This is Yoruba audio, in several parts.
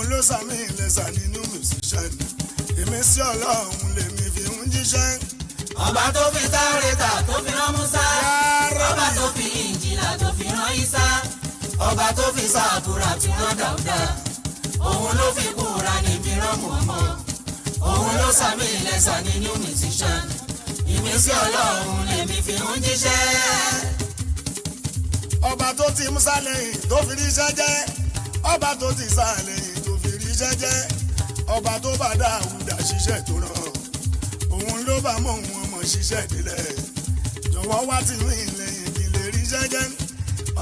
òun ló sàmì ìlẹ̀sà nínú musician ìmísí ọlọ́run lèmi fi ń jíṣẹ́. ọba tó fi Táórátà tó fi rán Músà, ọba tó fi Ìnjílà tó fi rán Ísá, ọba tó fi Sábúrà tó rán Dáúdà, òun ló fi Kùránì fi rán Mùhámádù, òun ló sàmì ìlẹ̀sà nínú musician ìmísí ọlọ́run lèmi fi ń jíṣẹ́. ọba tó ti Músà lẹ́yìn tó fi ríṣẹ́ jẹ́, ọba tó ti Ísá lẹ́yìn tó fi ríṣẹ́ jẹ́, ọba tó bá Dáúdà ṣiṣẹ́ tó rán, òun ló bá mọ òun ọmọ ṣiṣẹ́ délẹ̀, jọ̀wọ́ wá ti rìn lẹ́yìn kí lè ríṣẹ́ jẹ́.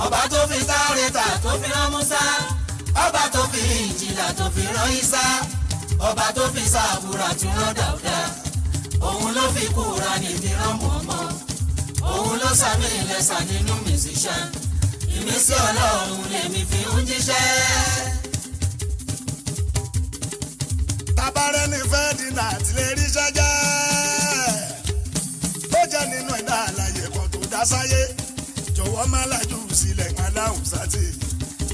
ọba tó fi Táórátà tó fi rán Músà, ọba tó fi Ìnjílà tó fi rán Ísá, ọba tó fi Sábúrà tó rán Dáúdà, òun ló fi Kùránì fi rán Mùhámádù, òun ló sàmì ìlẹ̀sà nínú musician ìmísí ọlọ́run lèmi fi ń jíṣẹ́. tabarẹ́ ní Fẹ́dínà àti lè ríṣẹ́ jẹ́, ó jẹ́ nínú ẹ̀dá àlàyé kan tó dá sáyé, jọ̀wọ́ má lajú sílẹ̀ má láhùn sátì,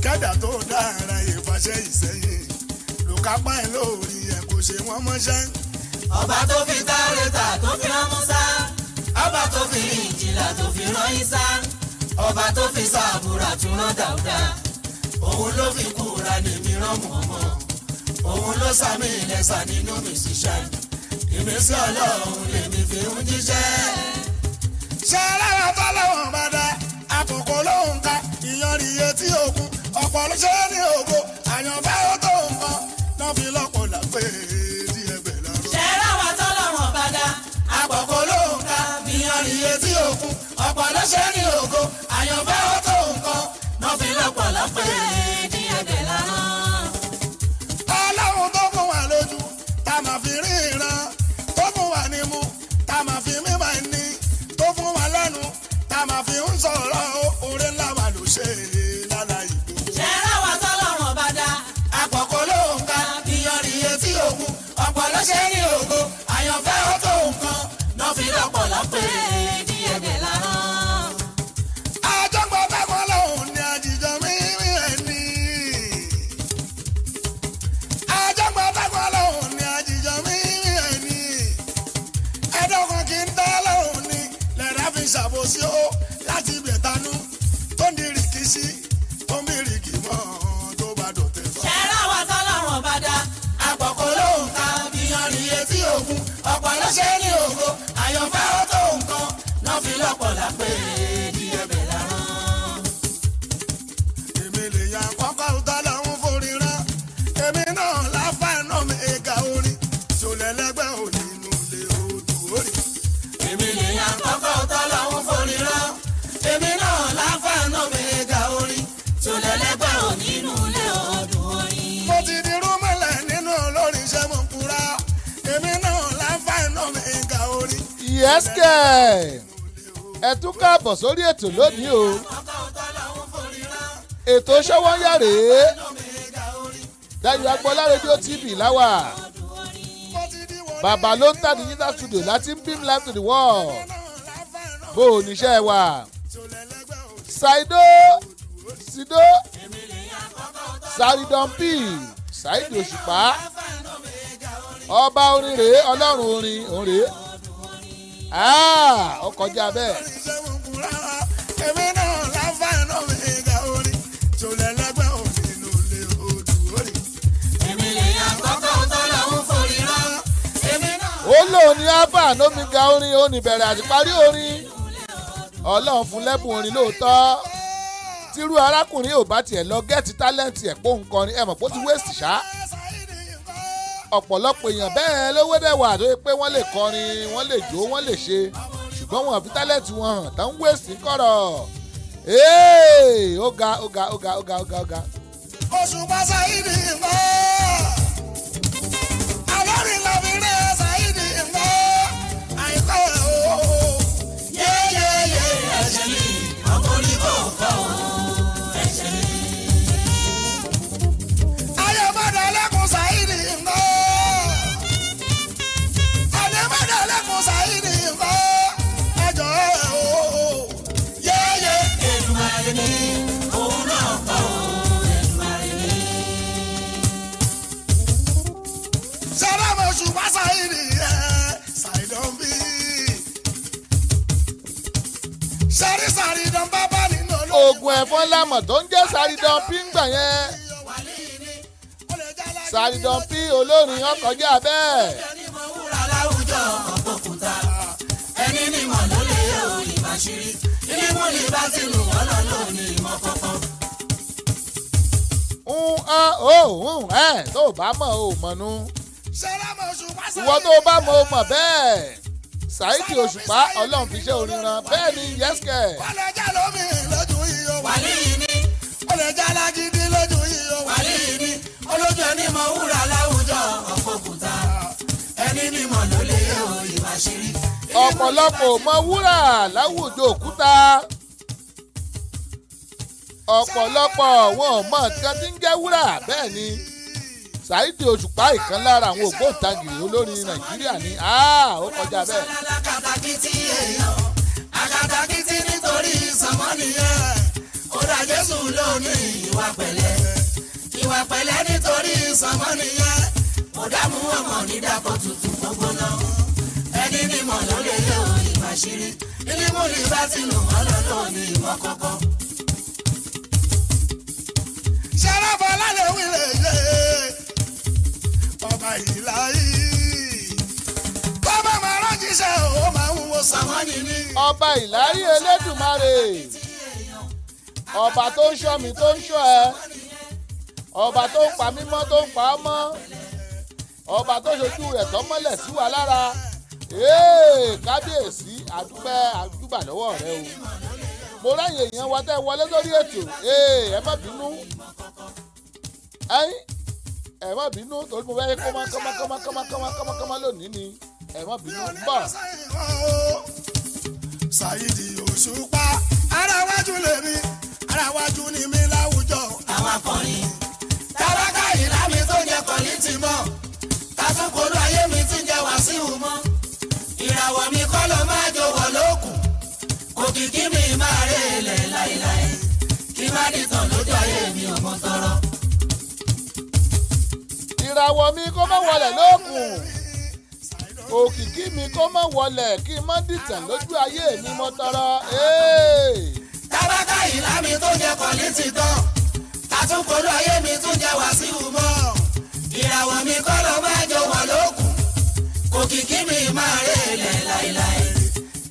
kẹ́dà tó dá ara yẹ fàṣẹ ìsẹ́yìn ló kápá ẹ̀ lórí ẹ̀ kò ṣe wọ́n mọ́ṣẹ́. ọba tó fi Táórátà tó fi rán Músà, ọba tó fi Ìnjílà tó fi rán Ísá, ọba tó fi Sábúrà tó rán Dáúdà, òun ló fi Kùránì fi rán Mùhámádù, òun ló sàmì ìlẹ̀sà nínú musician ìmísí ọlọ́run lèmi fi ń jíṣẹ́. ṣé alára tọ́lọ́wọ̀n bá dá àkókò lóhùn ká ìyanrìn iye tí òkun ọ̀pọ̀ ló ṣe é ní ògo àyànfẹ́ ó tó nǹkan náà fi lọ́pọ̀ làpẹ́ díẹ̀ bẹ̀ lọ́rùn. ṣé ráwa tọ́lọ́run bá dá àkókò lóhùn ká ìyanrìn iye tí òkun ọ̀pọ̀ ló ṣe é ní ògo àyànfẹ́ ó tó nǹkan náà fi lọ́pọ̀ làpẹ́ díẹ̀ bẹ̀ lọ́rùn. ọlọ́run tó fún wa lójú tá a máa fi ríran, tó fún wa nímú tá a máa fi mímọ́ ní, tó fún wa lẹ́nu tá a máa fi ń sọ̀rọ̀ oore ńlá wa ló ṣe lára ìlú. ṣé ráwa tọ́lọ́run bá dá àkọ́kọ́ ló ń ka ìyanrìn iye tí òkun ọ̀pọ̀ ló ṣe é ní ògo àyànfẹ́ ó tó nǹkan náà fi lọ́pọ̀ làpẹ́ díẹ̀ bẹ̀ lọ́rùn. àjọpọ̀ bẹ́ẹ̀ lọ́hùn ní àjíjọ mímí ẹni. àjọpọ̀ bẹ́ẹ̀ lọ́hùn ní àjíjọ mímí ẹni. ẹ̀dọ́kan kì í dá lọ́hùn ní lẹ́rà fi ṣàbòsí ó láti bẹ̀tanú tó ń di rìkíṣí tó ń bí rìkì mọ́ tó bá dọ̀tẹ̀ fà. ṣé ráwa tọ́lọ́run bá dá àkọ́kọ́ ló ń ka ìyanrìn iye tí òkun ọ̀pọ̀ ló ṣe é ní ògo àyànfẹ́ ó tó nǹkan náà fi lọ́pọ̀ làpẹ́ díẹ̀ bẹ̀ lọ́rùn. èmi lè yan kọ́kọ́ tọ́lọ́hún forí rán, èmi náà láfàánà mi ẹ̀ka orin ṣòlẹ́lẹ́gbẹ́ òní inú ilé odò orí. èmi lè yan kọ́kọ́ tọ́lọ́run forí rán, èmi náà láǹfààní mẹ́ga orin tó lẹ́lẹ́gbẹ́ ò nínú ilé ọdún orin. mo ti di rúmọ̀lẹ̀ nínú olórin iṣẹ́ mọ̀ kúra, èmi náà láfàánà mi ẹ̀ka orin. yẹ́sìkẹ̀ ẹ tún káàbọ̀ sórí ètò lónìí o. kọ́kọ́ tọ́lọ́run forí rán, ètò Ṣówónyá rèé, mẹ́ga orin Dayọ̀ Agbọ́lá rédíò TV láwà. mo ti di wọ́n Bàbá ló ń tà digital studio láti ń beam live to the world. láfàánà Bó o níṣẹ́ wà. ṣòlẹ́lẹ́gbẹ́ òní. Ṣàìdó Ṣìdó èmi lè yan kọ́kọ́ Ṣàìdọ̀mpì Ṣàìdì Òṣùpá. tọ́lọ́run mẹ́ga orin Ọba orin rèé, ọlọ́run orin òun rèé. Ó kọjá bẹ́ẹ̀. iṣẹ́ mọ̀ kúra, èmi náà láfàánà mi ẹ̀ka orin ṣòlẹ́lẹ́gbẹ́ òní inú ilé odò orí. èmi lè yan kọ́kọ́ tọ́lọ́run forí rán, èmi náà Ó lóun ní alpha and omega orin, ó ní bẹ̀rẹ̀ àti parí orin. Ọlọ́run fún lẹ́bùn orin lóòótọ́. Tírú arákùnrin ò bá tiẹ̀ lọ gẹ́ẹ̀tì tálẹ́ǹtì ẹ̀ pé òun kọrin ẹ̀ mọ̀ pé ó ti wéèsì ṣá. Ọ̀pọ̀lọpọ̀ èèyàn bẹ́ẹ̀ lówó dẹ̀ wà tó yẹ pé wọ́n lè kọrin, wọ́n lè jó, wọ́n lè ṣe. Ṣùgbọ́n wọn fi tálẹ́ǹtì wọn hàn tán wéèsì kọ̀rọ̀. Ó ga ó ga ó ga ó ga ó ga ó ga. Òṣùpá Sáídì ńkọ́, alórin lọ́bí rẹ̀ Sáídì ńkọ́, àìkọ́ ẹ̀ o. yéyéyé ẹ̀ṣẹ̀ mi ọkùnrin kò kọ́ ọ́ ẹ̀ṣẹ̀ mi. Ayọ̀bọ̀dọ̀ lẹ́kùn Sáídì ńkọ́, Adébọ̀dọ̀ Sáídì ńkọ́, ẹjọ́ ẹ̀ o. yéyé Èdùmàrè ni òun náà kọ́ ọ́ Èdùmàrè ni. oògùn ẹ̀fọn lámọ̀ tó ń jẹ́ Saridon P ń gbà yẹn. Saridon P olórin ọkọjá bẹ́ẹ̀. ẹni ní mọ̀ ló lè yẹ òyìn bá ṣírí ilé mú ní bá ti lù wọ́n lọ lónìí ìmọ̀ kankan. tó o bá mọ̀ o mọ̀nú. ìwọ tó o bá mọ̀ o mọ̀ bẹ́ẹ̀. Saheed Òṣùpá ọlọ́run fi ṣe orin ran bẹ́ẹ̀ ni yẹ́sìkẹ̀. wọ́n lè já lómi lójú yìí o. wàlí yìí ni wọ́n lè já lágídí lójú yìí o. wàlí yìí ni olójú ẹni mọ̀ wúrà láwùjọ ọ̀pọ̀ òkúta ẹni ní mọ̀ ló lè yẹ òyìn bá ṣírí. ọ̀pọ̀lọpọ̀ mọ wúrà láwùjọ òkúta. ọ̀pọ̀lọpọ̀ wọn ò mọ nǹkan tí ń jẹ́ wúrà bẹ́ẹ̀ ni Saheed Òṣùpá ìkan lára àwọn ògbóǹtagì olórin Nàìjíríà ni ó kọjá bẹ́ẹ̀. alákatakítí èèyàn akatakítí nítorí ìsọmọ nìyẹn ó dá Jésù lónìí ìwà pẹ̀lẹ́ nítorí ìsọmọ nìyẹn ó dá mú ọmọ nídàpọ̀ tuntun gbogbo náà ẹni ní mọ̀ ló lè yẹ òyìn bá ṣírí ilé mú ní bá ti lù wọ́n lọ lónìí ìmọ̀ kọ̀ọ̀kan. ṣẹ́rẹ́fọ́ lálẹ́ wílé yé ọba ìlà yìí bàbá máa ránjíṣẹ́ ó máa ń wo sàmánì ní. ọba ìlárí Elédùmarè ọba tó ń ṣọ́ mi tó ń ṣọ́ ẹ ọba tó ń pa mí mọ́ tó ń pa á mọ́ ọba tó ṣojú rẹ̀ tó mọ́lẹ̀ sí wa lára kábíyèsí àdúgbà lọ́wọ́ rẹ o mo ráyè èèyàn wa tẹ́ wọlé lórí ètò ẹ má bínú ẹ má bínú torí mo fẹ́ kọ́má lónìí ni ẹ má bínú ń bọ̀. Saheed Òṣùpá ara wájú lèmi ara wájú ni mi láwùjọ. àwọn akọrin tábàkà ìlà mi tó jẹ kọ́lí ti mọ́ tàtúkọ̀lù ayé mi ti jẹ Wàsíù mọ́ ìràwọ̀ mi kọ́ ló máa jọ̀wọ́ lókun òkìkí mi máa rè lẹ̀ láéláé kí má dìtàn lójú ayé mi ò mọ tọrọ. ìràwọ̀ mi kó má wọlẹ̀ lókun òkìkí mi kó má wọlẹ̀ kí má dìtàn lójú ayé mi mọ tọrọ. tábàkà ìlà mi tó jẹ kọ́lí ti tán tàtúkọ̀lù ayé mi tún jẹ Wàsíù mọ́ ìràwọ̀ mi kọ́ ló máa jọ̀wọ́ lókun òkìkí mi máa rè lẹ̀ láéláé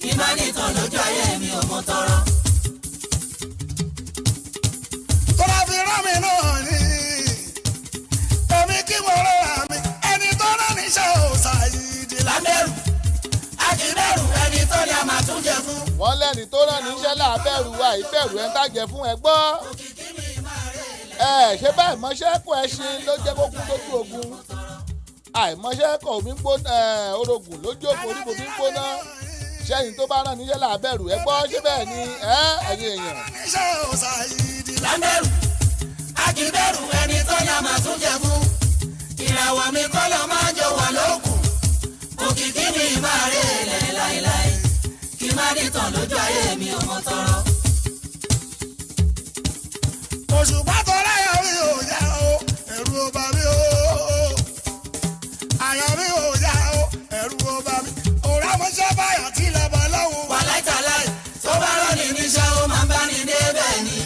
kí má nìtàn lójú ayé mi ò mọ tọrọ. tọ́lá fi rán mi náà ní èmi kí mo rọra mi ẹni tó rán níṣẹ́ ò Saheed lábẹ́rù àkìbẹ̀rù ẹni tó ní a máa tún jẹ fún. wọ́n lẹ́ni tó rán níṣẹ́ láàbẹ̀rù àìbẹ̀rù ẹ̀ ń tàjẹ́ fún ẹ gbọ́. ṣé báyìí mọ́ṣẹ́ kọ́ ẹ ṣe ló jẹ́ kó kú lójú ogun àìmọ́ṣẹ́ kọ́ omi ń gbóná orogún lójú ogun orí omi ń gbóná ṣẹ́yìn tó bá rán níṣẹ́ láàbẹ̀rù ẹ gbọ́ ṣé bẹ́ẹ̀ ni ẹ̀yin èèyàn. níṣẹ́ ò Saheed lábẹ́rù àkìbẹ̀rù ẹni tó ní a máa tún jẹ fún. ìràwọ̀ mi kọ́ ló máa jọ̀wọ́ lókun òkìkí mi máa rè lẹ̀ láéláé kí má nìtàn lójú ayé mi ò mọ tọrọ. Òṣùpá tó láyà mi ò yá o ẹ̀rù ò bà mí o àyà mi ò yá o ẹ̀rù ò bà mí òrà mọ́ṣẹ́ báyà tí ilẹ̀ bọ̀ lọ́hùn. wà láìtàláì tó bá rán ní níṣẹ́ ó máa ń bá ní débẹ̀ ni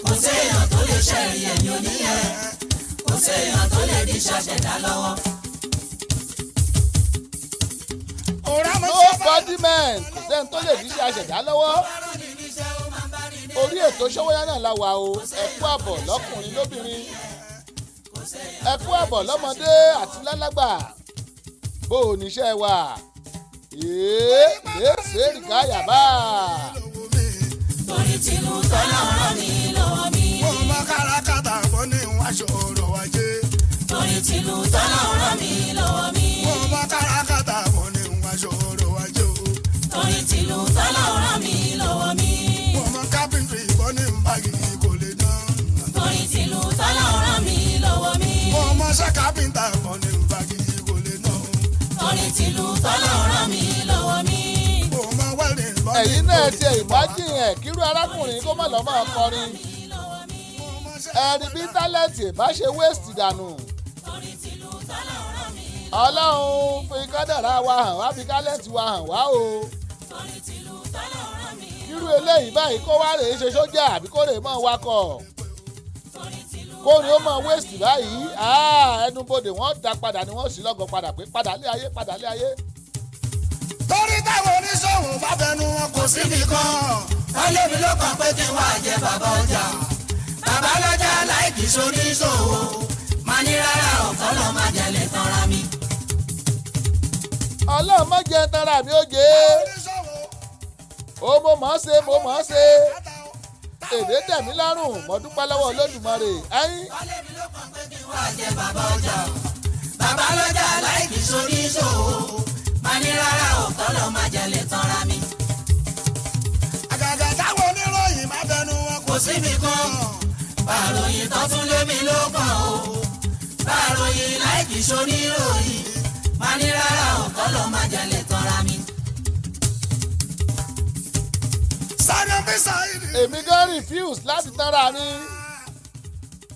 kò séèyàn tó lè ṣẹ̀rí ẹ̀yìn oníyẹn kò séèyàn tó lè di ṣàṣẹ̀dá lọ́wọ́. òrà no mọ́ṣẹ́ body man kò sẹ́ni tó lè díṣẹ́ àṣẹ̀dá lọ́wọ́. orí ètò Sówónyá náà la wà o ẹ kú àbọ̀ lọ́kùnrin lóbìnrin ẹ kú àbọ̀ lọ́mọdé àti lálágbà bó o níṣẹ́ wà lèṣe rìkáyàbá. torí tìlú tọ́lá rán mi lọ́wọ́ mi. mo mọ kárakáta bọ́ ní wáṣọ ọ̀rọ̀ wájé. torí tìlú tọ́lá rán mi lọ́wọ́ mi. mo mọ kárakáta bọ́ ní wáṣọ ọ̀rọ̀ wájé o. torí tìlú tọ́lá rán mi lọ́wọ́ mi. mo mọ kápẹ́ntì bọ́ ní báàgì kò lè dán. torí tìlú tọ́lá rán mi lọ́wọ́ mi. mo mọ ṣẹ́ kápẹ́ntà bọ́ ní báàgì kò lè dán. torí tìlú tọ́lá rán mi lọ́wọ́ mi. mo mọ wẹ́rìn bọ́ ní ẹ̀yin náà ti ìmájìn ẹ̀ kírú arákùnrin kó má lọ́ máa kọrin ẹ̀rí bí tálẹ̀tì bá ṣe wéèsì dànù. Ọlọ́run fi kádàrá wa hàn wá fi tálẹ̀tì wa hàn wá o. kírú nírú eléyìí báyìí kó wá rèé ṣe sójà àbí kó rèé mọ̀ wakọ̀ kó ní ó mọ̀ wéèsì báyìí ẹnubodè wọ́n dá padà ni wọ́n sì lọ́gọ̀ padà pé padà lé ayé padà lé ayé. torí táwọn oníṣòwò bá fẹnu wọn kò síbi kan. wọ́n lé mi ló kàn pé kí n wá jẹ bàbá ọjà. bàbá lọ́jà láìkì sóníṣòwò. máa ní rárá ọ̀kọ́ lọ́ máa jẹ lè tanra mi. ọlọ́run má jẹ́ tara mi ó jẹ́ ó mo mọ̀ ọ́ ṣe mo mọ̀ ọ́ ṣe èdè tẹ̀mí lọ́rùn mo dúpẹ́ lọ́wọ́ Olódùmarè ẹ̀yìn. wọ́n lé mi ló kàn pé kí n wá jẹ bàbá ọjà. bàbá lọ́jà láìkì sóníṣòwò. máa ní rárá ọ̀kọ́ lọ́ máa jẹ lè tanra mi. àgàgà táwọn oníròyìn má fẹnu wọn kò kò síbi kan. bàròyìn tó tún lé mi ló kàn o. bàròyìn láìkì sóníròyìn. máa ní rárá ọ̀kọ́ lọ́ máa jẹ lè tanra mi. sáré bí sáyidì. èmi gan refuse láti tanra mi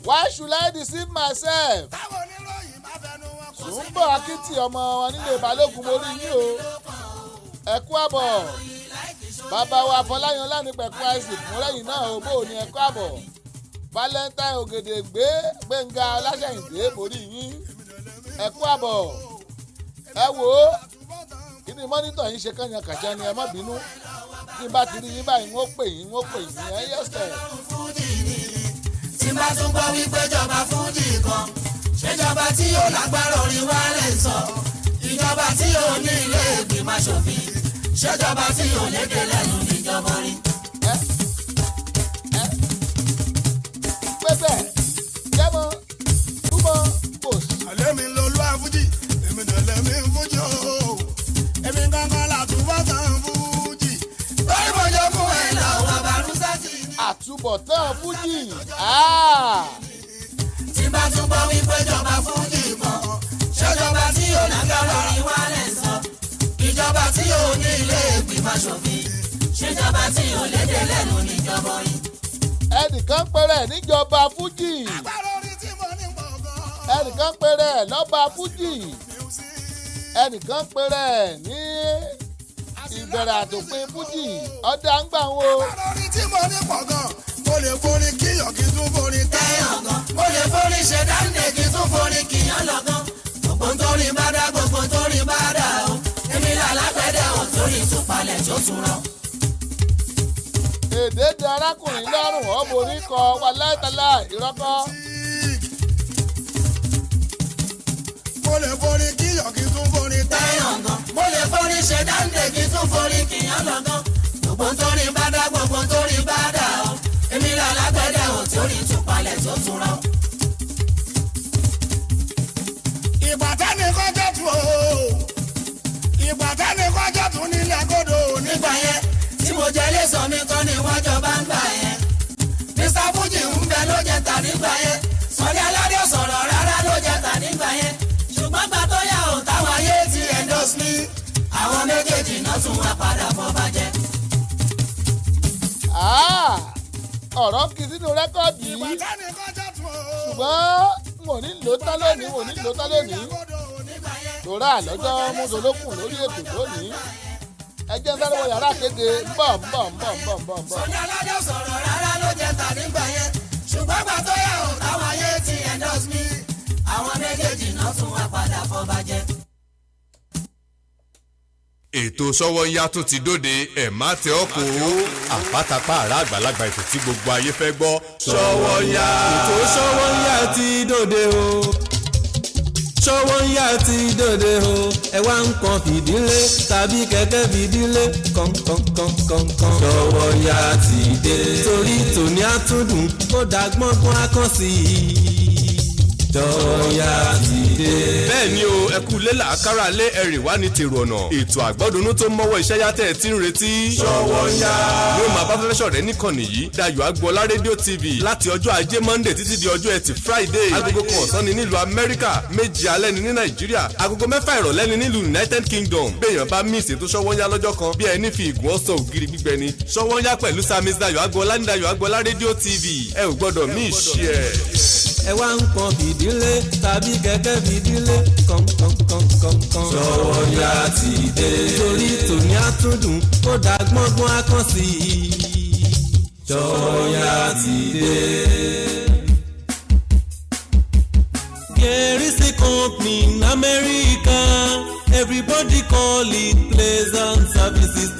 why should I deceive myself. táwọn oníròyìn má fẹnu wọn kò síbi Sùnbọ̀ Akítì ọmọ wọn nílé Balógun mo rí yín o ẹ kú àbọ̀ bàbá wa Fọláyan Lánìpẹ̀kun Isaac múrẹ́yìn náà ò bó ní ẹ kú àbọ̀ Valentine Ògèdègbé Gbénga Ọláṣẹ́yìndé mo rí yín ẹ kú àbọ̀ ẹ wò ó kí ni mọ́nítọ̀ yín ṣe kànyàn kàṣà ni ẹ má bínú tí n bá ti rí yín báyìí ń ó pè yín ẹ yẹ́sẹ̀. tí n bá tún gbọ́ wípé jọba fújì kan ṣèjọba tí yóò lágbára orin wa lè sọ ìjọba tí yóò ní ilé ìgbìmọ̀ aṣòfin ṣèjọba tí yóò lédè lẹ́nu níjọba orin. pẹ́sẹ̀ jẹ́mọ́ túmọ̀ post. àlẹ́ mi ló lọ́ àfújì èmi dẹ̀lẹ́ mi fújì o èmi gangan làtúbọ̀ tán fújì. lórí mọ̀jọ́ fún ẹ̀ lọ́wọ́ barúsá ti ní. àtúbọ̀tán fújì tí bá tún gbọ́ wípé jọba fújì kan ṣèjọba tí yóò lágbára orin wa lè sọ ìjọba tí yóò ní ilé ìgbìmọ̀ aṣòfin ṣèjọba tí yóò lédè lẹ́nu níjọba orin. ẹnìkan péré níjọba fújì agbára orin tí mo ní gbọ̀ngàn. ẹnìkan péré lọ́ba fújì ẹnìkan péré ní ìbẹ̀rẹ̀ àtòpin fújì ọ̀dà ń gbà wo. agbára orin tí mo ní gbọ̀ngàn. mo lè forí kíyọ̀ kí tún forí tẹ́yàn gan mo lè forí ṣe dáńdé kí tún forí kìyàn lọ́gán gbogbo nítorí bá dá gbogbo nítorí bá dá o èmi làlágbẹ́dẹ́ ò torí ìtúpalẹ̀ tó tún rán. èdè di arákùnrin lọ́rùn ọmọ orí kọ wa láìtàlá ìrọ́kọ́. mo lè forí kíyọ̀ kí tún forí tẹ́yàn gan mo lè forí ṣe dáńdé kí tún forí kìyàn lọ́gán gbogbo nítorí bá dá gbogbo nítorí bá dá o èmi làlágbẹ́dẹ́ ò torí ìtúpalẹ̀ tó tún rán. ìbàtà ní kọjá tún o ìbàtà ní kọjá tún nílẹ̀ agodo nígbà yẹn tí mo jẹ lẹ́sọ̀ mi kọ́ ni wọ́n jọba ń gbà yẹn Mr. Fuji ń bẹ ló jẹ tà nígbà yẹn Sọ̀ní Aládé sọ̀rọ̀ rárá ló jẹ tà nígbà yẹn ṣùgbọ́n gbà tó yà ó táwọn ayé ti endorse mi àwọn méjèèjì náà tún wá padà bọ́ bàjẹ́. ọ̀rọ̀ kì í sínú rẹ́kọ̀dì yìí ìbàtà ní kọjá tún o ṣùgbọ́n mo ní lò tán lónìí tòrá lọ́jọ́ mọ́tòlókùn lórí ètò lónìí ẹjẹ́ ń sáré wọ yàrá kéde ń bọ̀. Sọ̀ní Aládé sọ̀rọ̀ rárá ló jẹ tà nígbà yẹn ṣùgbọ́n gbà tó yà ó táwọn ayé ti endorse mi àwọn méjèèjì náà tún wá padà bọ́ bàjẹ́. ètò Sówónyá tó ti dóde ẹ̀ má tẹ ọ́ kó àpátápá àrà àgbàlagbà ètò tí gbogbo ayé fẹ́ gbọ́ Sówónyá. ètò Sówónyá ti dóde o Sówónyá ti dóde o ẹ wá nǹkan fìdílé tàbí kẹ̀kẹ́ fìdílé kọ̀ǹkọ̀ǹkọ̀ǹkọ̀ǹ Sówónyá ti dé torí tòní àtúndùn ó dàgbọ́ngbọ́n akọ́sí Sówónyá ti dé. bẹ́ẹ̀ ni o ẹ kú lélà àkàrà lé ẹ̀rìn wá ní tèrò ọ̀nà ètò àgbọ́dúnú tó mọ́wọ́ iṣẹ́ yàtẹ̀ tí ń retí Sówónyá yóò máa bá fẹ́fẹ́ ṣọ̀rẹ́ níkànnì yìí Dayọ̀ Agboola rédíò TV láti ọjọ́ ajé Monday títí di ọjọ́ ẹtì Friday agogo kan ọ̀sán ni nílùú Amẹ́ríkà méje alẹ́ ni ní Nàìjíríà agogo 6 ìrọ̀lẹ́ ni nílùú United Kingdom béèyàn bá mí ìsètò Sówónyá lọ́jọ́ kan bí ẹni fi ìgùn ọ̀sán ògiri gbígbẹ ni Sówónyá pẹ̀lú Samis Dayọ̀ Agboola ní Dayọ̀ Agboola rédíò TV ẹ ò gbọ́dọ̀ mí ìṣe ẹ̀. ẹ wá nǹkan fìdílé tàbí kẹ̀kẹ́ fìdílé kọ̀ǹkọ̀ǹkọ̀ǹkọ̀ǹ. Ṣọ̀wọ́nyá ti dé. torí tòní àtúndùn ó dá gbọ́ngbọ́n akán sí i. Ṣọ̀wọ́nyá ti dé. There is a company in America, everybody call it Pleasant Services.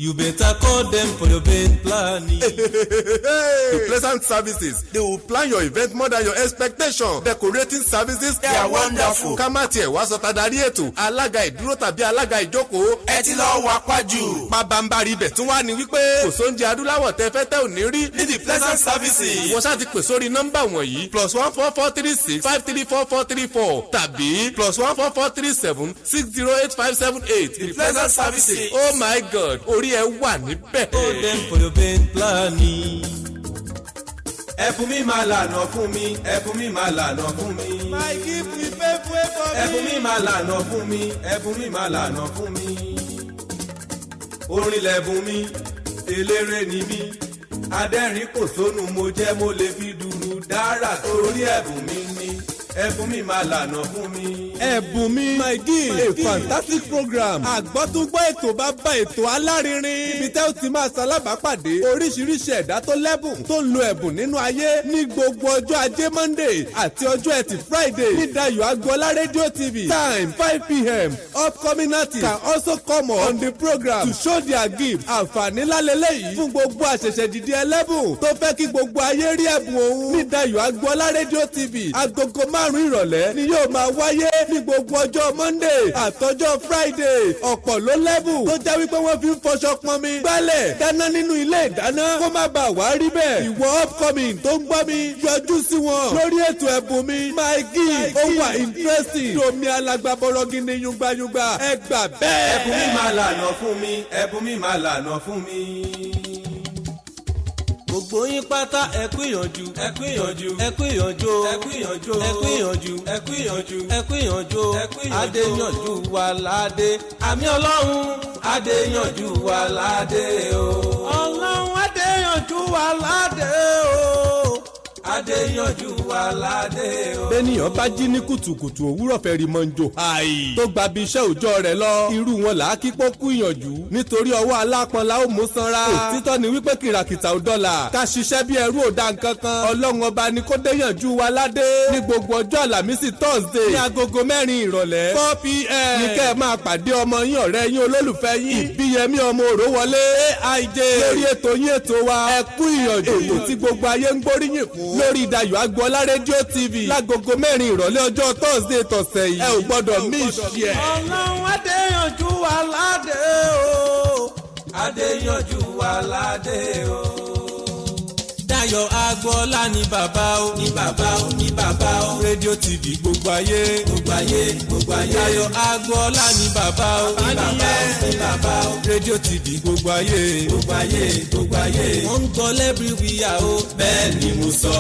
You better call them for your event planning. The Pleasant Services, they will plan your event more than your expectation. Decorating services, they are wonderful. Ká má tiẹ̀ wá sọ tadarí ètò, alága ìdúró tàbí alága ìjókòó. Ẹ ti lọ wà pàjù. Pabambari ibẹ̀ tún wá ní wípé kò sóúnjẹ adúláwọ̀ tẹ fẹ́ tẹ́ ò ní rí. Ní the Pleasant Services. Wọ́n ṣáà ti pè sórí nọ́mbà wọ̀nyí +14436534434 tàbí +14437608578. The Pleasant Services. Oh my God, orí ẹ wà níbẹ̀. Call them for your event planning. Ẹ̀bùn mi máa lànà fún mi, ẹ̀bùn mi máa lànà fún mi. My gift will pay for me. Ẹ̀bùn mi máa lànà fún mi, ẹ̀bùn mi máa lànà fún mi. Orin lẹ̀bùn mi, eléré ni mí. Adẹ́rìn kò sónú mo jẹ́ mo lè fi dùrù dára torí ẹ̀bùn mi ni. Ẹ̀bùn mi máa lànà fún mi. Ẹ̀bùn mi my gift a fantastic program àgbọ́túngbọ́ ètò bá bá ètò alárinrin ibi tẹ́ ó ti máa ṣalábàápàdé oríṣiríṣi ẹ̀dá tó lẹ́bùn tó ń lo ẹ̀bùn nínú ayé ní gbogbo ọjọ́ ajé monday àti ọjọ́ ẹtì friday ní Dayọ̀ Agboola radio tv time 5 p.m. upcoming artists can also come on the program to show their gift àǹfààní lálẹ́lẹ́ yìí fún gbogbo àṣẹ̀ṣẹ̀ dìde ẹlẹ́bùn tó fẹ́ kí gbogbo ayé rí ẹ̀bùn òun ní Dayọ̀ Agboola radio tv agogo 5 ìrọ̀lẹ́ ni yóò máa wáyé ní gbogbo ọjọ́ monday àtọjọ́ friday ọ̀pọ̀ ló lẹ́bùn tó jẹ́ wípé wọ́n fi ń fọṣọ pọnmi gbálẹ̀ dáná nínú ilé ìdáná kó má bàa wá rí bẹ́ẹ̀ ìwọ upcoming tó ń gbọ́ mi yọjú sí wọn lórí ètò ẹ̀bùn mi my gift ó wà interesting domi alágbàbọ̀rọ̀ gidi yungbayungba ẹ gbà bẹ́ẹ̀. Ẹ̀bùn mi máa lànà fún mi, ẹ̀bùn mi máa lànà fún mi. Gbogbo yín pátá ẹ kú ìyànjú, ẹ kú ìyànjú, ẹ kú ìyànjú, ẹ kú ìyànjú, ẹ kú ìyànjú, ẹ kú ìyànjú, ẹ kú ìyànjú, Adéyànjú wà ládé. Àmì Ọlọ́run Adéyànjú wà ládé o. Ọlọ́run Adéyànjú wà ládé o. Adéyànjú wà ládé o. Bẹ́nìyàn bá jí ní kùtùkùtù òwúrọ̀ fẹ́ rí mọ́njò. tó gba bí iṣẹ́ òòjọ́ rẹ̀ lọ. irú wọn là á kí pọ́kú ìyànjú. nítorí ọwọ́ alápọn la ó mú sanra. òtítọ́ ni wípé kìràkìtà ò dọ́là. ká ṣiṣẹ́ bí ẹrú ò dá nǹkan kan. Ọlọ́run ọba ni kó déyànjú wa ládé. ní gbogbo ọjọ́ àlàmísì Thursday. ní agogo 4 ìrọ̀lẹ́. 4 p.m. ní kẹ́ ẹ máa pàdé ọmọ yín ọ̀rẹ́ yín olólùfẹ́ yín. Ìbíyẹmí ọmọ Òrówọlé. AIJ. lórí ètò yín ètò wa. ẹ kú ìyànjú. ètò tí gbogbo ayé ń gbóríyìn fún. lórí Dayọ̀ Agboola rédíò TV lágogo 4 ìrọ̀lẹ́ ọjọ́ Thursday tọ̀sẹ̀ yìí. ẹ ò gbọ́dọ̀ miss ẹ̀. Ọlọ́run Adéyànjú wà ládé o. Adéyànjú wà ládé o. Dayọ̀ Agboola ni bàbá o. ní bàbá o ní bàbá o. rédíò TV gbogbo ayé gbogbo ayé gbogbo ayé. Dayọ̀ Agboola ni bàbá o. ní bàbá o ní bàbá o. rédíò TV gbogbo ayé gbogbo ayé gbogbo ayé. wọ́n ń gbọ́ lẹ́bíríwìyà o. bẹ́ẹ̀ ni mo sọ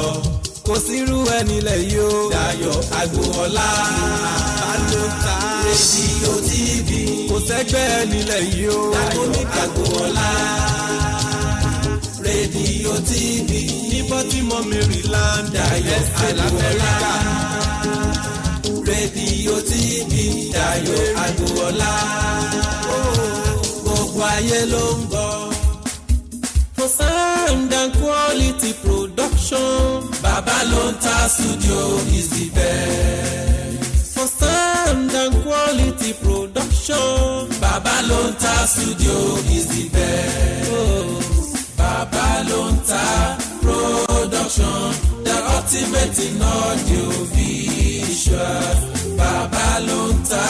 kò sírú ẹni lẹ̀ yìí o. Dayọ̀ Agboola ló ta rédíò TV. kò sẹ́gbẹ́ ẹni lẹ̀ yìí o. Dayọ̀ Agboola rédíò TV. ní Baltimore Maryland. Dayọ̀ Agboola rédíò TV. Dayọ̀ Agboola gbogbo ayé ló ń gbọ́. For sound and quality production, Babalonta Studio is the best. For sound and quality production, Babalonta Studio is the best. Oh, Babalonta Production, the ultimate in audio visual. Babalonta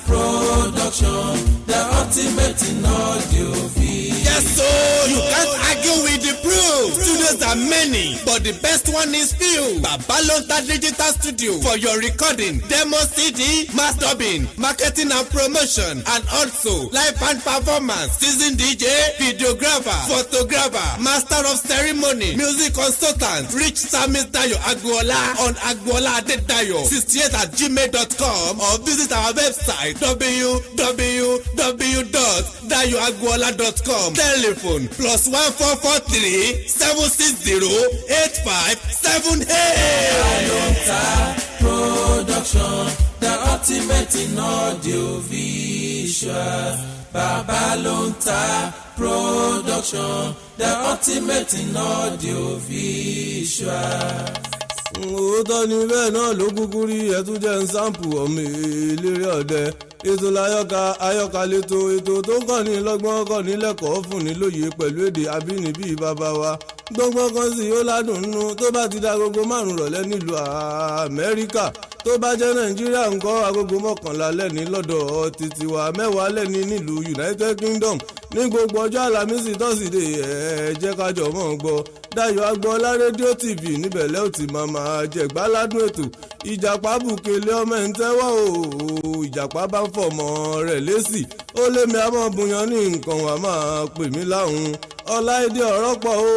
Production, the ultimate in audio visual. Yes, so you can't argue with the proof. Studios are many, but the best one is few. Babalonta Digital Studio for your recording, demo CD, mastering, marketing and promotion, and also live band performance, seasoned DJ, videographer, photographer, master of ceremony, music consultant. Reach Samis Dayọ̀ Agboola on agbooladedayo68@gmail.com or visit our website www.dayoagboola.com. telephone +1443 760 8578. Balonta production, the ultimate in audio visual. Balonta production, the ultimate in audio visual. òótọ́ ni bẹ́ẹ̀ náà ló kúkú rí ẹtún jẹ́ ń sáǹpù ọmọ eléré ọ̀dẹ ètò ayọ́ka lẹ́tọ̀ ètò tó ń kọ́ni lọ́gbọ́n kọ́ni lẹ́kọ̀ọ́ fún ni lóye pẹ̀lú èdè abínibí bàbá wa gbọ́ngbọ́n kan sì ó ládùn nínú tó bá ti da agogo 5 rọ̀lẹ́ nílùú Amẹ́ríkà tó bá jẹ́ Nàìjíríà ńkọ́ agogo 11 lẹ́ni lọ́dọ̀ títí wa 10 lẹ́ni nílùú United Kingdom ní gbogbo ọjọ́ Àlàmísì tọ́sídẹ̀ẹ́ ẹ jẹ́ ká jọ mọ́ gbọ́ Dayọ̀ Agboola rédíò TV níbẹ̀ lẹ́ ò ti máa jẹ̀gbá ládùn ètò ìjàpá bùkélé ọmọ ẹ̀ ń tẹ́wọ́ o ìjàpá bá ń fọmọ rẹ̀ lésì ó lé mi àmọ́ bùyàn ní nǹkan wà máa pè mí láhùn Ọláìdé ọ̀rọ̀ pọ̀ o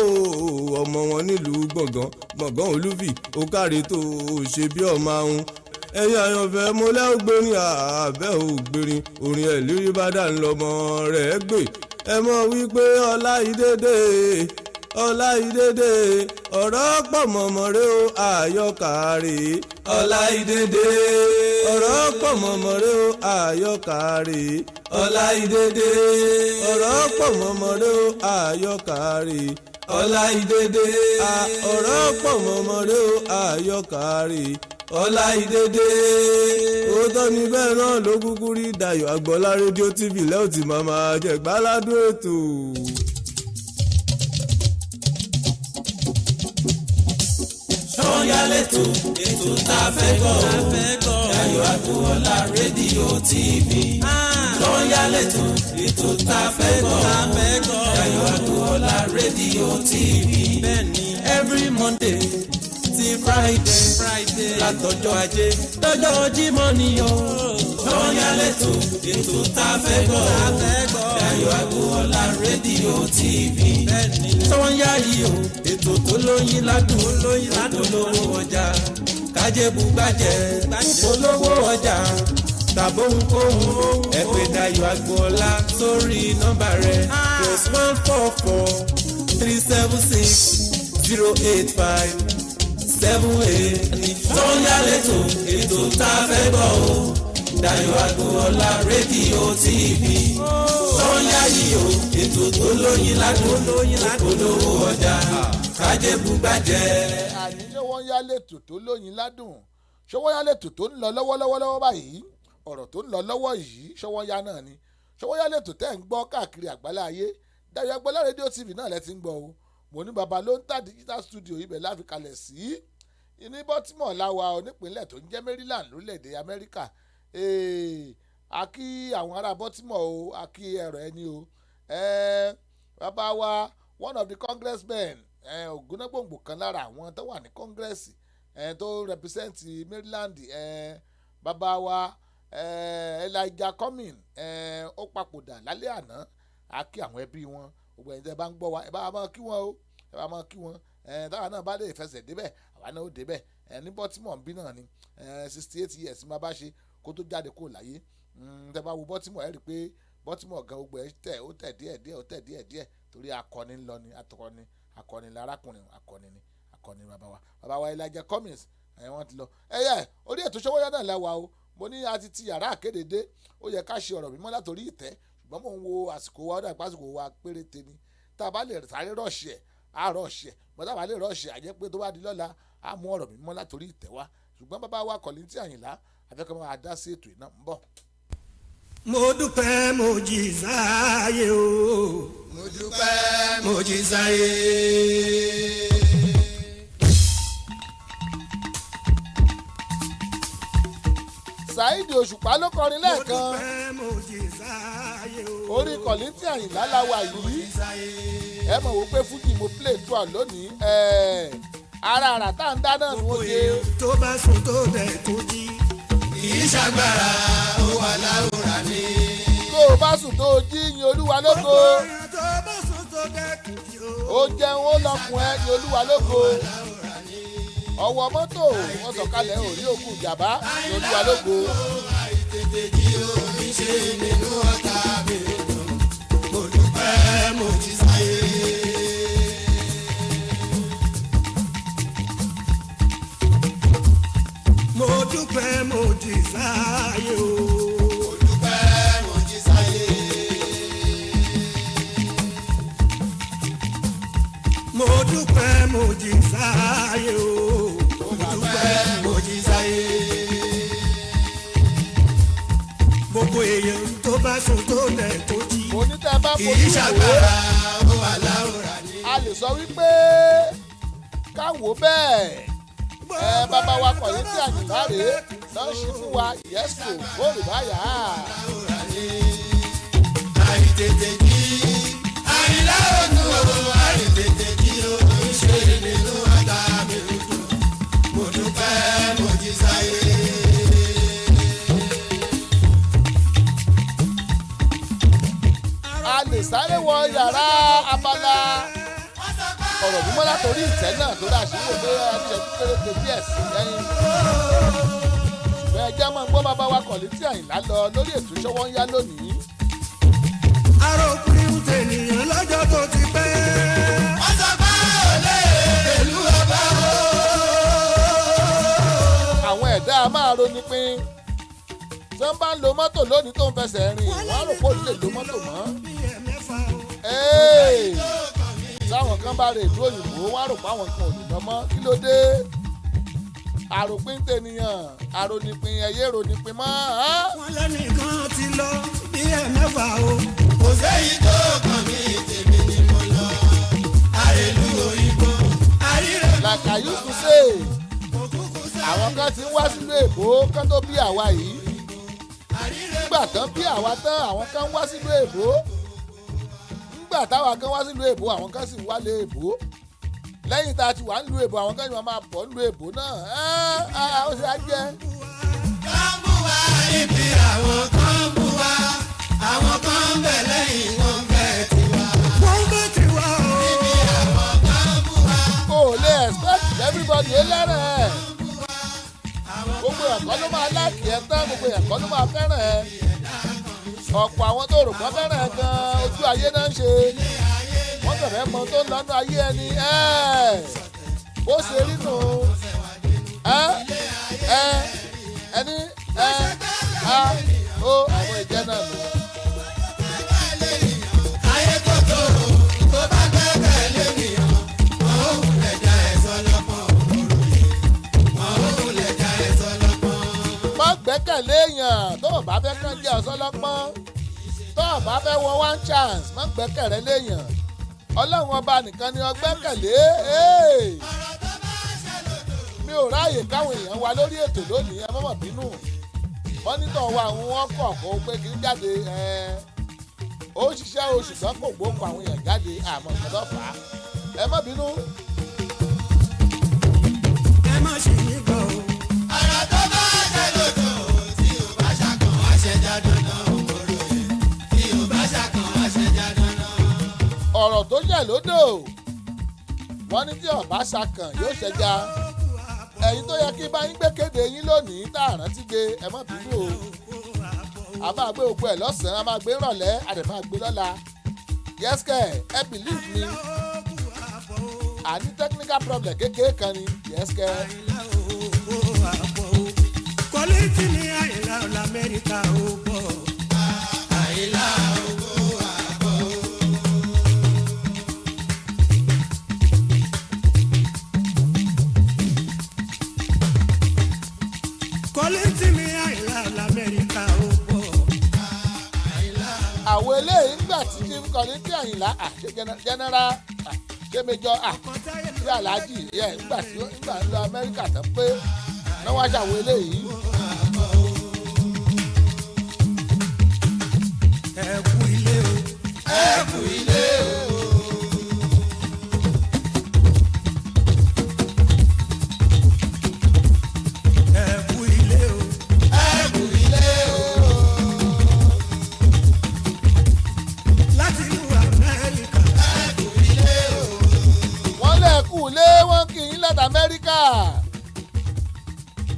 ọmọ wọn nílùú gbọ̀ngàn olúfì ó káre tó ṣe bí ọmọ ahun ẹ̀yin àyànfẹ́ mo lẹ́ ògbérin àbẹ́ ògbérin orin ẹ̀ lérí bá dà ń lọ́mọ rẹ̀ gbé ẹ mọ̀ wípé Ọláìdédé ọ̀rọ̀ pọ̀ mọ̀mọ́rẹ́ o àyọkàrè Ọláìdédé ọ̀rọ̀ pọ̀ mọ̀mọ́rẹ́ o àyọkàrè Ọláìdédé ọ̀rọ̀ pọ̀ mọ̀mọ́rẹ́ o àyọkàrè Ọláìdédé ọ̀rọ̀ pọ̀ mọ̀mọ́rẹ́ o àyọkàrè Ọláìdédé. òótọ́ ni bẹ́ẹ̀ náà ló kúkú rí Dayọ̀ Agboola rédíò TV lẹ́ò tí máa jẹ̀gbá ládùn ètò. Sọ́yálẹ̀tò ètò tá a fẹ́ gbọ́ o Dayọ̀ Agboola rédíò TV. Sọ́yálẹ̀tò ètò tá a fẹ́ gbọ́ o Dayọ̀ Agboola rédíò TV. Every Monday ti Friday látọjọ́ Ajé dọ́jọ́ Jímọ̀ ni o. Sọ́yálẹ̀tò ètò tá a fẹ́ gbọ́ o Dayọ̀ Agboola rédíò TV. Sọ́yálì o ètò tó lóyin ládùn olówó ọjà kájẹ́bù gbàjẹ́ olówó ọjà tàbó ohunkóhun ẹ pè Dayọ̀ Agboola sórí nọ́mbà rẹ̀ +144 376 085 78. Sọ́yálẹ̀tò ètò tá a fẹ́ gbọ́ o Dayọ̀ Agboola rédíò TV. Sọ́yálì o ètò tó lóyin ládùn olówó ọjà kájẹ́bù gbàjẹ́. àní ṣé wọ́n yá lẹ́tò tó lóyin ládùn ṣé wọ́n yá lẹ́tò tó ń lọ lọ́wọ́lọ́wọ́ báyìí ọ̀rọ̀ tó ń lọ lọ́wọ́ yìí ṣé wọ́n yá náà ni ṣé wọ́n yá lẹ́tò tẹ́ ń gbọ́ káàkiri àgbálá ayé Dayọ̀ Agboola rédíò TV náà lẹ́ ti ń gbọ́ o mo ní baba ló ń tà digital studio ibẹ̀ láfi kalẹ̀ sí ní Baltimore láwa onípínlẹ̀ tó ń jẹ́ Maryland lórílẹ̀‐èdè Amẹ́ríkà a kí àwọn ará Baltimore o a kí ẹ̀rọ ẹni o bàbá wa one of the congressmen ògúnnágbòǹgbò kan lára àwọn tó wà ní congress tó represent Maryland bàbá wa Elijah Cummings ó papòdà lálẹ́ àná a kí àwọn ẹbí wọn gbogbo ẹ̀yin tẹ́ bá ń gbọ́ wa ẹ bá máa kí wọn o ẹ bá máa kí wọn táwa náà bá lè fẹsẹ̀ débẹ̀ àwa náà ó débẹ̀ ní Baltimore bí náà ni 68 years máa bá ṣe kó tó jáde kó láyé tẹ́ bá wo Baltimore ẹ rí i pé Baltimore gan gbogbo ẹ tẹ̀ ó tẹ̀ díẹ̀ torí akọni ńlọ ni akọni lárákùnrin akọni bàbá wa Elijah Cummings wọ́n ti lọ orí ètò Sówónyá náà lẹ́wà o mo ní a ti yàrá àkéde dé ó yẹ ká ṣe ọ̀rọ̀ mímọ́ látòrí ìtẹ́ ṣùgbọ́n mò ń wo àsìkò wa ó dà pásìkò wa péréte ni tá a bá lè sáré rọ̀ṣì ẹ̀ á rọ̀ṣì ẹ̀ bọ́n tá a bá lè rọ̀ṣì ẹ̀ àjẹ́ pé tó bá di lọ́la á mú ọ̀rọ̀ mímọ́ látòrí ìtẹ́ wa ṣùgbọ́n bàbá wa Kollington Àyìnlá afẹ́kọ́ máa dá sí ètò iná ń bọ̀. mo dúpẹ́ mo jí sáyé o. mo dúpẹ́ mo jí sáyé. Saheed Òṣùpá ló kọrin lẹ́ẹ̀kan orí Kollington Àyìnlá láwa yìí ẹ mọ̀ wò pé fújì mo play tó à lónìí ara àrà tá à ń dá náà ni wọ́n ṣe. tó bá sùn tó dẹ̀ tó jí. kìí ṣàgbára ó wà láwùrán ni. tó o bá sùn tó o jí yin Olúwa lógo. tó bá sùn tó dẹ̀ tó jí o. ó jẹun ó lọkùn ẹ yin Olúwa lógo. ọwọ́ mọ́tò wọ́n sọ̀kalẹ̀ orí òkú ìjàmbá yin Olúwa lógo. àìtètè jí omi ṣe nínú ọ̀tá mi dùn. mo dúpẹ́ mo jí sáyé. Mo dúpẹ́ mo jí sáyé o. Mo dúpẹ́ mo jí sáyé. Mo dúpẹ́ mo jí sáyé o. Mo dúpẹ́ mo jí sáyé. Gbogbo èèyàn tó bá sùn tó lẹ̀ tó jí. mo ní tẹ́ bá Kì fojú í wò ṣàgbára ó wà láwùrà ní. a lè sọ wípé káwo bẹ́ẹ̀ bàbá wa kọ̀ yín tí àyìnlá rèé lọ́ ń ṣí fún wa yẹ́sùkò bóòlù báyà. Àìtètè jí àyìnlá ònú o àìtètè jí o ṣe nínú àtà mi dùn. Mo dúpẹ́ mo jí sáyé. a lè sáré wọ yàrá abala ọ̀rọ̀ mímọ́ látòrí ìtẹ́ náà tó dà sí wò pé ẹni kékeré díẹ̀ sí lẹ́yìn. ṣùgbọ́n ẹjẹ́ máa ń gbọ́ bàbá wa kọ̀ létí àyìnlá lọ lórí ètò ìṣọwọ́ ń yá lónìí. Arókùnrin tènìyàn lọ́jọ́ tó ti pẹ́. Wọ́n sọ pé olè ìlú ọba o. àwọn ẹ̀dá a máa ronú pín tí wọ́n bá ń lo mọ́tò lónìí tó ń fẹsẹ̀ rìn wọ́n á rò pé ó lè lo mọ́tò mọ́. táwọn kan bá rè ìlú òyìnbó wọ́n á rò pé àwọn kan ò lè lọ mọ́ kí ló dé. àròpin tènìyàn àrònípin ẹ̀yẹ́ rònípin mọ́. Wọ́n lẹ́nìkan ti lọ bí ẹ̀mẹ́fà o. Kò séyìí tó kàn mí tèmi ni mo lọ. Àrèlú òyìnbó àríre. Like I used to say àwọn kan ti ń wá sílùú èbó kán tó bí àwa yìí. nígbà tán bí àwa tán àwọn kan ń wá sílùú èbó. nígbà táwa kan wá sílùú èbó àwọn kan sì ń wálé èbó. lẹ́yìn tá a ti wà nílùú èbó àwọn kan yìí máa bọ̀ nílùú èbó náà. ó ṣe á jẹ́. Kán bú wa ibi àwọn kan bú wa. Àwọn kan ń bẹ̀ lẹ́yìn wọn bẹ̀ tiwa. Wọ́n bẹ̀ tiwa o. Ibi àwọn kan bú wa. kò lè expect everybody ẹlẹ́rẹ̀. gbogbo ẹ̀kọ́ ló máa láàkì ẹ tán gbogbo ẹ̀kọ́ ló máa fẹ́ràn ẹ. ọ̀pọ̀ àwọn tó rò pọ́n fẹ́ràn ẹ gan-an ojú ayé náà ń ṣe. wọ́n bẹ̀rẹ̀ mọ tó ń lọ́nà ayé ẹni bó ṣe rí nù. ẹni ó àwọn ìjẹ́ náà nù. Ayé tó tó tó bá gbẹ́gbẹ́ lẹ́nìyàn. Wọ́n ò wulẹ̀ já ẹ̀sọ́ lọ́pọ̀ òròyìn. Wọ́n ò wulẹ̀ já ẹ̀sọ́ lọ́pọ̀. má gbẹ́kẹ̀lé èèyàn tó o bá fẹ́ kán jẹ́ ọ̀sán lọ́pọ́n tó o bá fẹ́ wọ one chance má gbẹ́kẹ̀lé léèyàn ọlọ́run ọba nìkan ni o gbẹ́kẹ̀lé. mi ò ráàyè káwọn èèyàn wa lórí ètò lónìí ẹ mọ́mọ́ bínú mọ́nítọ̀ wa àwọn ọkọ̀ kó pé kí n jáde ó ṣiṣẹ́ oṣù kan kò gbókò àwọn èèyàn jáde àmọ́ nǹkan tó fà á ẹ má bínú. Ẹ má ṣe mí gbọ́ o. Ọ̀rọ̀ tó bá ṣe lòdò tí ò bá ṣàkàn wá ṣẹja dandan òmòrò yẹn. Tí ò bá ṣàkàn wá ṣẹja dandan. ọ̀rọ̀ tó jẹ́ lódò wọ́n ní tí ọ̀bá ṣakàn yóò ṣẹja ẹ̀yin tó yẹ kí bá yín gbé kéde yín lónìí tá a rántí gbé ẹ má bínú o a máa gbé gbogbo ẹ̀ lọ́sàn-án a máa gbé rọ̀lẹ́ a dẹ̀ máa gbé lọ́la yẹ́sìkẹ̀ ẹ believe me àní technical problem kékeré kan ni yẹ́sìkẹ̀. Kọ́lẹ́tì ní àyìnlá l'Amẹ́ríkà ó bọ̀. Àyìnlá owó àbọ̀. Kọ́lẹ́tì ní àyìnlá l'Amẹ́ríkà ó bọ̀. àwọn eléyìí ńgbà tí chief kọ́lẹ́tì àyìnlá ṣe general ṣe major ṣe alhaji ńgbà tí ńgbà ń lọ amẹ́ríkà tán pé náà wá ṣàwọn eléyìí. Ẹ kú ilé o. Ẹ kú ilé o. Ẹ kú ilé o. Ẹ kú ilé o. Láti ìlú Amẹ́ríkà. Ẹ kú ilé o. wọ́n lẹ́ẹ̀kú lé wọ́n kì í láti amẹ́ríkà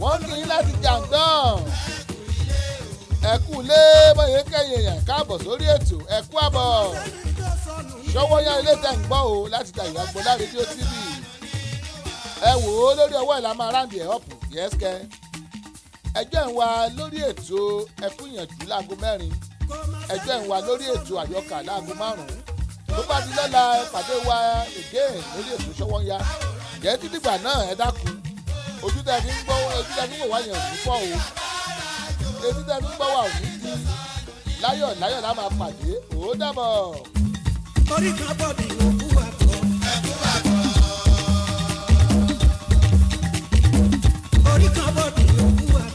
wọ́n kì í láti jàǹdàn ẹ̀kú lé bóyá kẹ́yìn èèyàn káàbọ̀ sórí ètò ẹ̀kú àbọ̀ Ṣówónyá ilé tẹ̀ ń gbọ́ o láti Dayọ̀ Agboola rédíò TV. Ẹ wò ó lórí ọwọ́ ẹ̀ la máa ráǹdì ẹ̀ ọ̀pù yẹ́sìkẹ́. Ẹjọ́ ẹ̀ ń wá lórí ètò ẹkúnyànjú láago 4. Ẹjọ́ ẹ̀ ń wá lórí ètò àyọkà láago 5. Tó bá di lọ́la ẹ pàdé wa again lórí ètò Ṣówónyá. Jẹ́ títí gbà náà ẹ dákun. Ojú tẹ́ fi ń gbọ́ wá yẹn ò ní fọ́ o. Etí tẹ́ fi ń gbọ́ wà ò ní di. Láyọ̀ láyọ̀ la máa pàdé. Ó dàbọ̀. Orí kan bọ̀dì òkú àgbọ̀. Orí kan bọ̀dì òkú àgbọ̀.